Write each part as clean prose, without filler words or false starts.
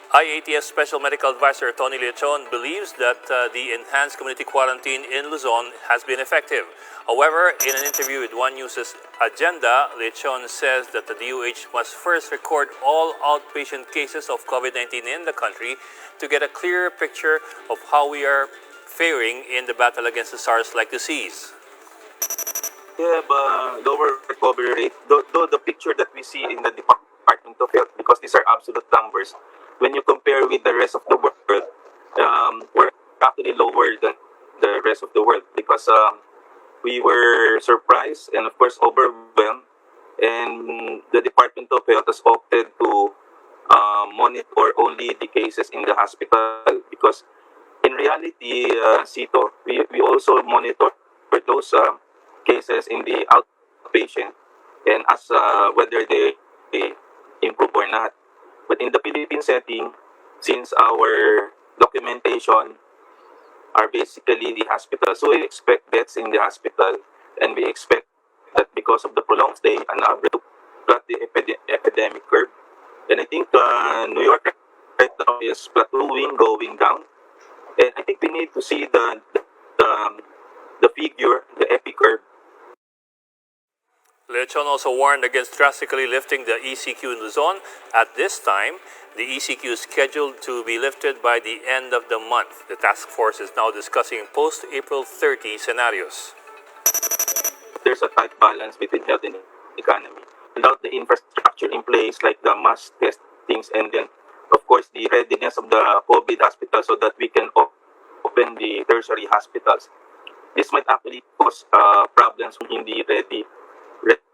IATF Special Medical Advisor Tony Lechon believes that the enhanced community quarantine in Luzon has been effective. However, in an interview with One News's Agenda, Lechon says that the DOH must first record all outpatient cases of COVID-19 in the country to get a clearer picture of how we are faring in the battle against the SARS-like disease. We have a lower recovery rate, though the picture that we see in the Department of Health, because these are absolute numbers, when you compare with the rest of the world, we're actually lower than the rest of the world because we were surprised and, of course, overwhelmed. And the Department of Health has opted to monitor only the cases in the hospital because, in reality, Sito, we also monitor those cases in the outpatient and as whether they improve or not. But in the Philippine setting, since our documentation are basically the hospital, so we expect deaths in the hospital, and we expect that because of the prolonged stay, an average to plot the epidemic curve. And I think New York right now is plateauing, going down. And I think we need to see the figure, the epi curve. Lechon also warned against drastically lifting the ECQ in Luzon. At this time, the ECQ is scheduled to be lifted by the end of the month. The task force is now discussing post-April 30 scenarios. There's a tight balance between health and economy. Without the infrastructure in place, like the mass testings, and then, of course, the readiness of the COVID hospital so that we can open the tertiary hospitals, this might actually cause problems in the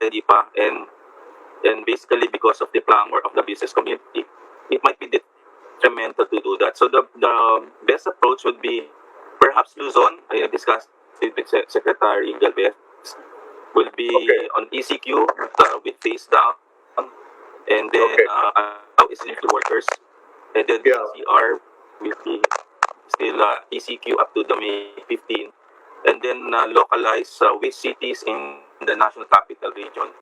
ready pa, and basically because of the clamor of the business community, it might be detrimental to do that. So the best approach would be perhaps Luzon, I discussed it with Secretary Galvez, will be on ECQ with phase down, and then essential workers, and then PCR will be still ECQ up to the May 15, and then localize with cities in the national capital region.